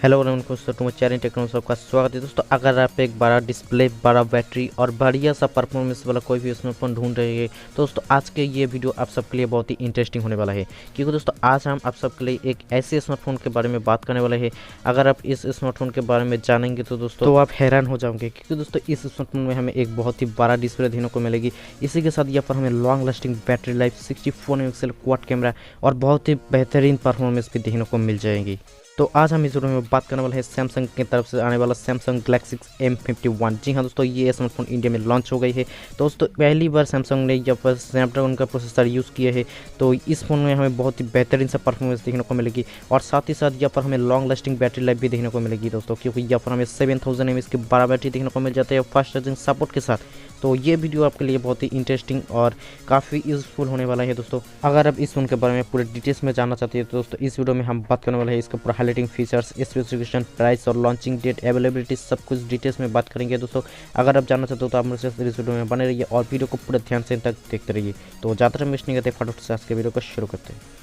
Hello दोस्तों, तुम्हें channel techno सबका स्वागत है। दोस्तों अगर आप एक बड़ा डिस्प्ले, बड़ा बैटरी और बढ़िया सा परफॉर्मेंस वाला कोई भी स्मार्टफोन ढूंढ रहे हैं तो दोस्तों आज के ये वीडियो आप सबके लिए बहुत ही इंटरेस्टिंग होने वाला है, क्योंकि दोस्तों आज हम आप सबके लिए एक ऐसे स्मार्टफोन के बारे में बात करने वाले हैं। अगर आप इस स्मार्टफोन के बारे में जानेंगे तो दोस्तों आप हैरान हो जाओगे, क्योंकि दोस्तों इस स्मार्टफोन में हमें एक बहुत ही बड़ा डिस्प्ले देखने को मिलेगी। इसी के साथ यहाँ पर हमें long lasting battery life, 64 megapixel quad camera और बहुत ही बेहतरीन परफॉर्मेंस भी देखने को मिल जाएगी। तो आज हम इस वीडियो में बात करने वाले हैं सैमसंग की तरफ से आने वाला सैमसंग गैलेक्सी M51। जी हाँ दोस्तों, ये स्मार्टफोन इंडिया में लॉन्च हो गई है। दोस्तों पहली बार सैमसंग ने यहाँ पर स्नैपड्रैगन का प्रोसेसर यूज़ किया है, तो इस फोन में हमें बहुत ही बेहतरीन सा परफॉर्मेंस देखने को मिलेगी और साथ ही साथ यहाँ पर हमें लॉन्ग लास्टिंग बैटरी लाइफ भी देखने को मिलेगी दोस्तों, क्योंकि यहाँ पर हमें 7000 mAh की बड़ा बैटरी देखने को मिल जाता है फास्ट चार्जिंग सपोर्ट के साथ। तो ये वीडियो आपके लिए बहुत ही इंटरेस्टिंग और काफ़ी यूजफुल होने वाला है दोस्तों। अगर आप इस फ़ोन के बारे में पूरे डिटेल्स में जानना चाहते हैं तो दोस्तों इस वीडियो में हम बात करने वाले हैं इसका पूरा हाईलाइटिंग फीचर्स, स्पेसिफिकेशन, प्राइस और लॉन्चिंग डेट, अवेलेबिलिटी, सब कुछ डिटेल्स में बात करेंगे दोस्तों। अगर आप जानना चाहते हो तो आप मुझसे इस वीडियो में बने रहिए और वीडियो को पूरे ध्यान से तक देखते रहिए। तो ज़्यादा टाइम वेस्ट नहीं करते, फटाफट से आज के वीडियो को शुरू करते हैं।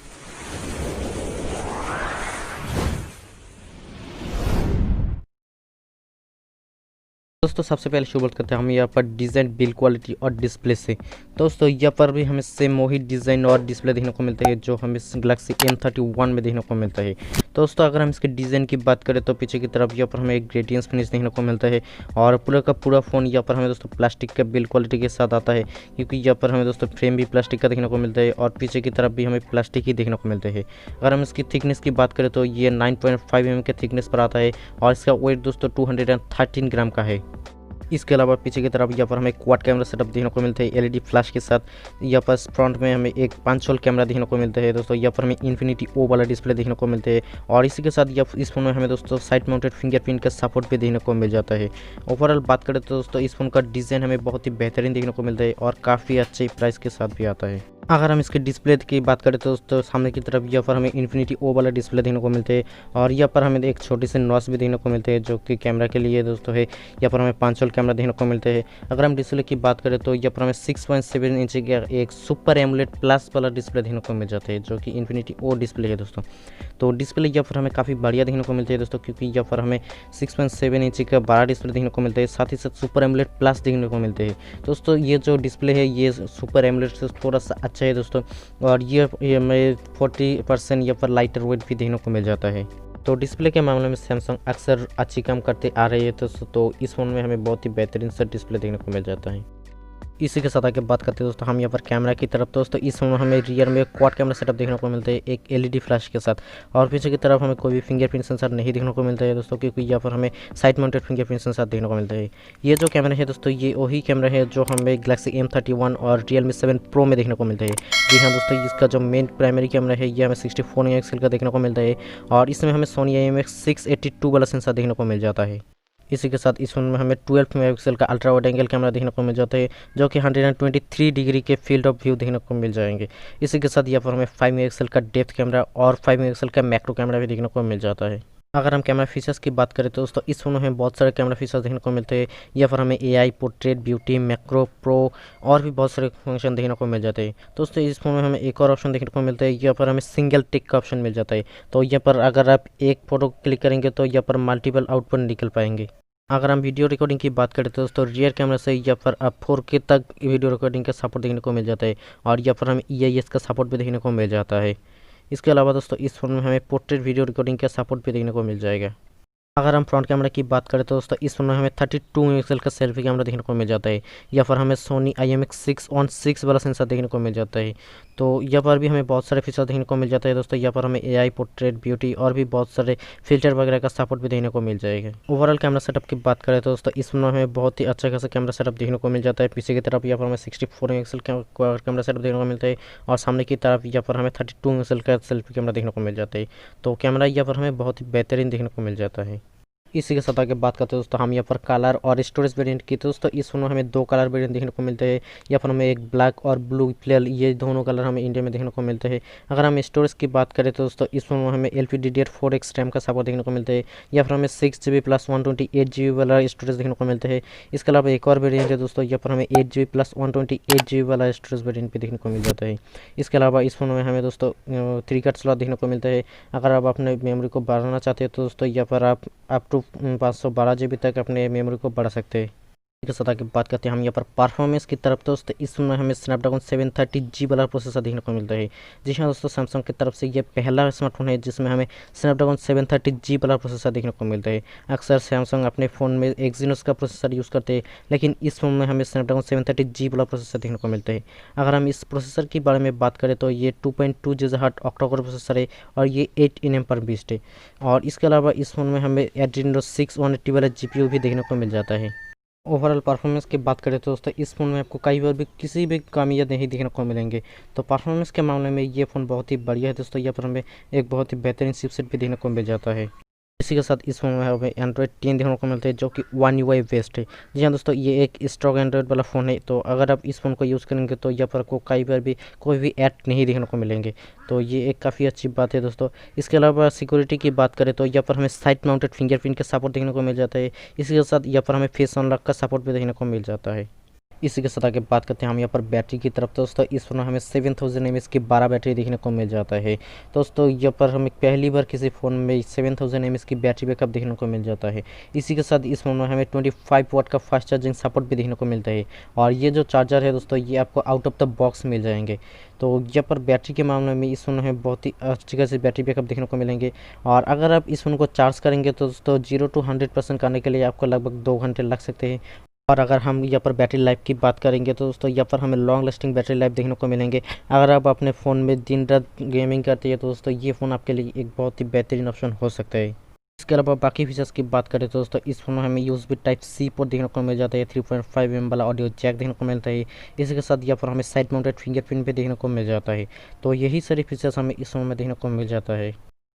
दोस्तों सबसे पहले शुरुआत करते हैं हम यहाँ पर डिज़ाइन, बिल्ड क्वालिटी और डिस्प्ले से। दोस्तों यहाँ पर भी हमें सेम वही डिज़ाइन और डिस्प्ले देखने को मिलता है जो हमें गैलेक्सी M31 में देखने को मिलता है। दोस्तों अगर हम इसके डिज़ाइन की बात करें तो पीछे की तरफ यहाँ पर हमें एक ग्रेडियंस फिनिश देखने को मिलता है और पूरा का पूरा फ़ोन यहाँ पर हमें दोस्तों प्लास्टिक के बिल्ड क्वालिटी के साथ आता है, क्योंकि यहाँ पर हमें दोस्तों फ्रेम भी प्लास्टिक का देखने को मिलता है और पीछे की तरफ भी हमें प्लास्टिक ही देखने को मिलता है। अगर हम इसकी थिकनेस की बात करें तो ये 9.5 mm के थिकनेस पर आता है और इसका वेट दोस्तों 213 ग्राम का है। इसके अलावा पीछे की तरफ यहाँ पर हमें क्वाड कैमरा सेटअप देखने को मिलता है एलईडी फ्लैश के साथ। यहाँ पर फ्रंट में हमें एक 5 होल कैमरा देखने को मिलता है दोस्तों। यहाँ पर हमें Infinity-O वाला डिस्प्ले देखने को मिलता है और इसी के साथ इस फोन में हमें दोस्तों साइड माउंटेड फिंगरप्रिंट का सपोर्ट भी देखने को मिल जाता है। ओवरऑल बात करें तो दोस्तों इस फोन का डिज़ाइन हमें बहुत ही बेहतरीन देखने को मिलता है और काफ़ी अच्छे प्राइस के साथ भी आता है। अगर हम इसके डिस्प्ले की बात करें तो दोस्तों सामने की तरफ यहाँ पर हमें Infinity-O वाला डिस्प्ले देखने को मिलते हैं और यहाँ पर हमें एक छोटी सी नॉच भी देखने को मिलते हैं जो कि कैमरा के लिए दोस्तों है। यहाँ पर हमें 5 होल कैमरा देखने को मिलते हैं। अगर हम डिस्प्ले की बात करें तो यहाँ पर हमें 6.7 इंच का एक सुपर एमोलेड प्लस वाला डिस्प्ले देखने को मिल जाता है जो कि Infinity-O डिस्प्ले है दोस्तों। तो डिस्प्ले यहाँ पर हमें काफ़ी बढ़िया देखने को मिलती है दोस्तों, क्योंकि यहाँ पर हमें 6.7 इंच का बड़ा डिस्प्ले देखने को मिलता है, साथ ही साथ सुपर एमोलेड प्लस देखने को मिलते हैं दोस्तों। ये जो डिस्प्ले है ये सुपर एमोलेड से थोड़ा सा अच्छा है दोस्तों और ये हमें 40% यहाँ पर लाइटर वेट भी देखने को मिल जाता है। तो डिस्प्ले के मामले में सैमसंग अक्सर अच्छी काम करते आ रही है तो इस फोन में हमें बहुत ही बेहतरीन सा डिस्प्ले देखने को मिल जाता है। इसी के साथ आगे बात करते हैं दोस्तों हम यहाँ पर कैमरा की तरफ। दोस्तों इस फोन में हमें रियर में क्वाड कैमरा सेटअप देखने को मिलता है एक एलईडी फ्लैश के साथ और पीछे की तरफ हमें कोई भी फिंगरप्रिंट सेंसर नहीं देखने को मिलता है दोस्तों, क्योंकि यहाँ पर हमें साइड माउंटेड फिंगरप्रिंट सेंसर देखने को मिलता है। ये जो कैमरा है दोस्तों ये वही कैमरा है जो हमें गैलेक्सी M31 और Realme 7 Pro में देखने को मिलता है। जी हाँ दोस्तों, इसका जो मेन प्राइमरी कैमरा है ये हमें 64 मेगापिक्सल का देखने को मिलता है और इसमें हमें सोनी IMX682 वाला सेंसर देखने को मिल जाता है। इसी के साथ इस फोन में हमें 12 मेगापिक्सल का अल्ट्रा वाइड एंगल कैमरा देखने को मिल जाता है जो कि 123 डिग्री के फील्ड ऑफ व्यू देखने को मिल जाएंगे। इसी के साथ यहाँ पर हमें 5 मेगापिक्सल का डेप्थ कैमरा और 5 मेगापिक्सल का मैक्रो कैमरा भी देखने को मिल जाता है। अगर हम कैमरा फीचर्स की बात करें तो दोस्तों इस फोन में हमें बहुत सारे कैमरा फीचर्स देखने को मिलते हैं। यहाँ पर हमें AI, portrait, beauty, macro, pro और भी बहुत सारे फंक्शन देखने को मिल जाते हैं। दोस्तों इस फोन में हमें एक और ऑप्शन देखने को मिलता है, यहाँ पर हमें सिंगल टिक का ऑप्शन मिल जाता है। तो यहाँ पर अगर आप एक फ़ोटो क्लिक करेंगे तो यहाँ पर मल्टीपल आउटपुट निकल पाएंगे। अगर हम वीडियो रिकॉर्डिंग की बात करें तो दोस्तों रियर कैमरा से यहाँ पर आप 4K तक वीडियो रिकॉर्डिंग का सपोर्ट देखने को मिल जाता है और यहाँ पर हमें EIS का सपोर्ट भी देखने को मिल जाता है। इसके अलावा दोस्तों इस फोन में हमें पोर्ट्रेट वीडियो रिकॉर्डिंग का सपोर्ट भी देखने को मिल जाएगा। अगर हम फ्रंट कैमरा की बात करें तो दोस्तों इस फोन में हमें 32 मेगापिक्सल का सेल्फी कैमरा देखने को मिल जाता है। यहाँ पर हमें सोनी IMX6 वाला सेंसर देखने को मिल जाता है। तो यहाँ पर भी हमें बहुत सारे फीचर देखने को मिल जाता है दोस्तों। यहाँ पर हमें AI, पोर्ट्रेट, ब्यूटी और भी बहुत सारे फिल्टर वगैरह का सपोर्ट भी देखने को मिल जाएगा। ओवरऑल कैमरा सेटअप की बात करें तो दोस्तों इस फोन में हमें बहुत ही अच्छा खासा कैमरा सेटअप देखने को मिल जाता है। पीछे की तरफ यहाँ पर हमें 64 मेगापिक्सल का कैमरा सेटअप देखने को मिलता है और सामने की तरफ यहाँ पर हमें 32 मेगापिक्सल का सेल्फी कैमरा देखने को मिल जाता है। तो कैमरा यहाँ पर हमें बहुत ही बेहतरीन देखने को मिल जाता है। इसी के साथ आगे बात करते हैं दोस्तों हम यहाँ पर कलर और स्टोरेज वेरिएंट की। तो दोस्तों इस फ़ोन में हमें 2 कलर वेरिएंट देखने को मिलते हैं। यहाँ पर हमें एक ब्लैक और ब्लू प्लेल, ये दोनों कलर हमें इंडिया में देखने को मिलते हैं। अगर हम स्टोरेज की बात करें तो दोस्तों इस फ़ोन में हमें LPDDR4X रैम का सपोर्ट देखने को मिलता है। यहाँ पर हमें 6GB प्लस 128GB वाला स्टोरेज देखने को मिलता है। इसके अलावा एक और वेरियंट है दोस्तों, यहाँ पर हमें 8GB प्लस 128GB वाला स्टोरेज वेरियंट भी देखने को मिल जाता है। इसके अलावा इस फ़ोन में हमें दोस्तों 3 कार्ड स्लॉट देखने को मिलता है। अगर आप अपने मेमोरी को बढ़ाना चाहते हैं तो दोस्तों यहाँ पर आप अप टू 512GB तक अपने मेमोरी को बढ़ा सकते हैं। के साथ आगे बात करते हैं हम यहाँ पर परफॉर्मेंस की तरफ। दोस्तों इसमें हमें स्नैपड्रैगन 730G वाला प्रोसेसर देखने को मिलता है। जी हाँ दोस्तों, सैमसंग की तरफ से ये पहला स्मार्टफोन है जिसमें हमें स्नैपड्रैगन 730G वाला प्रोसेसर देखने को मिलता है। अक्सर सैमसंग अपने फ़ोन में एक्जीनोस का प्रोसेसर यूज़ करते हैं, लेकिन इस फ़ोन में हमें स्नैपड्रैगन 730G वाला प्रोसेसर देखने को मिलता है। अगर हम इस प्रोसेसर के बारे में बात करें तो ये 2.2 GHz ऑक्टा कोर प्रोसेसर है और ये 8 nm पर बेस्ड है। और इसके अलावा इस फ़ोन में हमें Adreno 6180 वाला GPU भी देखने को मिल जाता है। ओवरऑल परफॉर्मेंस की बात करें तो दोस्तों इस फ़ोन में आपको कई बार भी किसी भी कमियां नहीं देखने को मिलेंगे। तो परफॉर्मेंस के मामले में ये फ़ोन बहुत ही बढ़िया है दोस्तों। यहाँ पर हमें एक बहुत ही बेहतरीन चिपसेट भी देखने को मिल जाता है। इसी के साथ इस फ़ोन में हमें एंड्रॉयड 10 देखने को मिलता है जो कि One UI बेस्ड है। जी हाँ दोस्तों, ये एक स्ट्रॉन्ग एंड्रॉयड वाला फ़ोन है। तो अगर आप इस फ़ोन को यूज़ करेंगे तो यहाँ पर आपको कई बार भी कोई भी ऐड नहीं देखने को मिलेंगे। तो ये एक काफ़ी अच्छी बात है दोस्तों। इसके अलावा सिक्योरिटी की बात करें तो यहाँ पर हमें साइड माउंटेड फिंगरप्रिंट का सपोर्ट देखने को मिल जाता है। इसी के साथ यहाँ पर हमें फेस अनलॉक का सपोर्ट भी देखने को मिल जाता है। इसी के साथ आगे बात करते हैं हम यहाँ पर बैटरी की तरफ। दोस्तों इस फ़ोन में हमें 7000 mAh की 12 बैटरी देखने को मिल जाता है। दोस्तों यहाँ पर हमें पहली बार किसी फ़ोन में 7000 mAh की बैटरी बैकअप देखने को मिल जाता है। इसी के साथ इस फ़ोन में हमें 25 वाट का फास्ट चार्जिंग सपोर्ट भी देखने को मिलता है। और ये जो चार्जर है दोस्तों ये आपको आउट ऑफ द बॉक्स मिल जाएंगे। तो यहाँ पर बैटरी के मामले में इस फ़ोन में बहुत ही अच्छी खासी बैटरी बैकअप देखने को मिलेंगे। और अगर आप इस फ़ोन को चार्ज करेंगे तो दोस्तों 0 to 100% करने के लिए आपको लगभग 2 घंटे लग सकते हैं। और अगर हम यहाँ पर बैटरी लाइफ की बात करेंगे तो दोस्तों यहाँ पर हमें लॉन्ग लास्टिंग बैटरी लाइफ देखने को मिलेंगे। अगर आप अपने फ़ोन में दिन रात गेमिंग करते हैं तो दोस्तों ये फ़ोन आपके लिए एक बहुत ही बेहतरीन ऑप्शन हो सकता है। इसके अलावा बाकी फीचर्स की बात करें तो दोस्तों इस फोन में हमें USB Type-C पोर्ट देखने को मिल जाता है। 3.5 mm वाला ऑडियो जैक देखने को मिलता है। इसी के साथ यहाँ पर हमें साइड माउंटेड फिंगरप्रिंट भी देखने को मिल जाता है। तो यही सारे फीचर्स हमें इस फोन में देखने को मिल जाता है।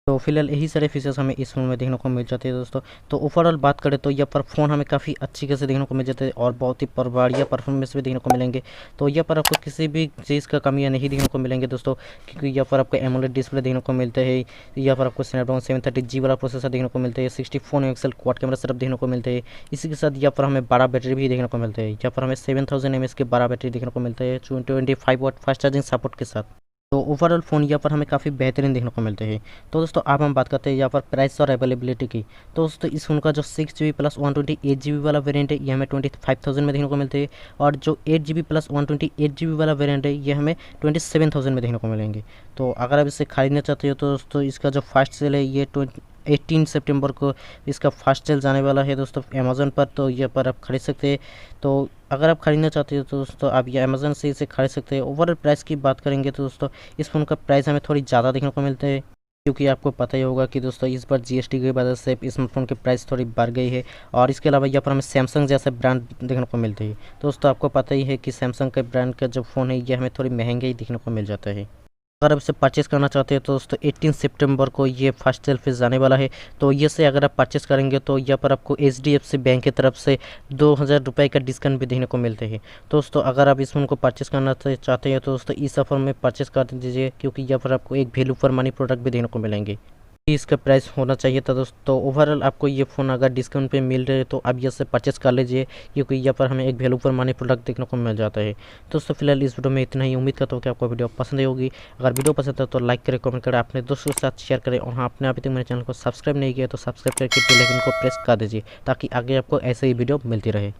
तो फिलहाल यही सारे फीचर्स हमें इस फ़ोन में देखने को मिल जाते हैं दोस्तों। तो ओवरऑल बात करें तो यहाँ पर फ़ोन हमें काफ़ी अच्छी कैसे देखने को मिल जाते हैं और बहुत ही बढ़िया परफॉर्मेंस भी देखने को मिलेंगे। तो यहाँ पर आपको किसी भी चीज़ का कमियाँ नहीं देखने को मिलेंगे दोस्तों, क्योंकि यहाँ पर आपको एमोलेड डिस्प्ले देखने को मिलता है। यहाँ पर आपको स्नैपड्रैगन 730G वाला प्रोसेसर देखने को मिलता है। 64 मेगापिक्सल क्वाड कैमरा सेटअप देखने को मिलता है। इसी के साथ यहाँ पर हमें 12 बैटरी भी देखने को मिलता है। यहाँ पर हमें 7000 mAh के 12 बैटरी देखने को मिलता है 25 वाट फास्ट चार्जिंग सपोर्ट के साथ। तो ओवरऑल फ़ोन यहाँ पर हमें काफ़ी बेहतरीन देखने को मिलते हैं। तो दोस्तों अब हम बात करते हैं यहाँ पर प्राइस और अवेलेबिलिटी की। तो दोस्तों इस फ़ोन का जो 6GB प्लस 128GB वाला वेरिएंट है ये हमें 25,000 में देखने को मिलते हैं। और जो 8GB प्लस 128GB वाला वेरिएंट है ये हमें 27,000 में देखने को मिलेंगे। तो अगर आप इसे खरीदना चाहते हो तो दोस्तों इसका जो फास्ट सेल है ये 18 सितंबर को इसका फास्ट सेल जाने वाला है दोस्तों अमेज़न पर। तो ये पर आप खरीद सकते हैं। तो अगर आप खरीदना चाहते हो तो दोस्तों आप ये अमेज़न से इसे खरीद सकते हैं। ओवरऑल प्राइस की बात करेंगे तो दोस्तों इस फ़ोन का प्राइस हमें थोड़ी ज़्यादा देखने को मिलता है, क्योंकि आपको पता ही होगा कि दोस्तों इस बार GST की वजह से स्मार्टफोन की प्राइस थोड़ी बढ़ गई है। और इसके अलावा यहाँ पर हमें सैमसंग जैसे ब्रांड देखने को मिलते हैं। तो दोस्तों आपको पता ही है कि सैमसंग के ब्रांड का जो फ़ोन है ये हमें थोड़ी महंगे ही देखने को मिल जाता है। अगर आप इसे परचेस करना चाहते हैं तो दोस्तों 18 सितंबर को ये फर्स्ट सेल फेज जाने वाला है। तो ये से अगर आप परचेस करेंगे तो यहाँ पर आपको HDFC बैंक की तरफ से 2000 रुपये का डिस्काउंट भी देने को मिलते हैं। दोस्तों अगर आप इस फ़ोन को परचेस करना चाहते हैं तो दोस्तों इस ऑफर में परचेस कर दीजिए, क्योंकि यहाँ पर आपको एक वैल्यू फॉर मनी प्रोडक्ट भी देखने को मिलेंगे। इसका प्राइस होना चाहिए था दोस्तों। ओवरऑल आपको ये फ़ोन अगर डिस्काउंट पे मिल रहे हैं तो आप ये से परचेस कर लीजिए, क्योंकि यहाँ पर हमें एक वैल्यू फॉर मनी प्रोडक्ट देखने को मिल जाता है। दोस्तों फिलहाल इस वीडियो में इतना ही। उम्मीद करता हूँ कि आपको वीडियो पसंद आई होगी। अगर वीडियो पसंद है तो लाइक करें, कमेंट करें, अपने दोस्तों के साथ शेयर करें। और हाँ, आपने अभी तक मेरे चैनल को सब्सक्राइब नहीं किया तो सब्सक्राइब करके बेल आइकन को प्रेस कर दीजिए, ताकि आगे आपको ऐसे ही वीडियो मिलती रहे।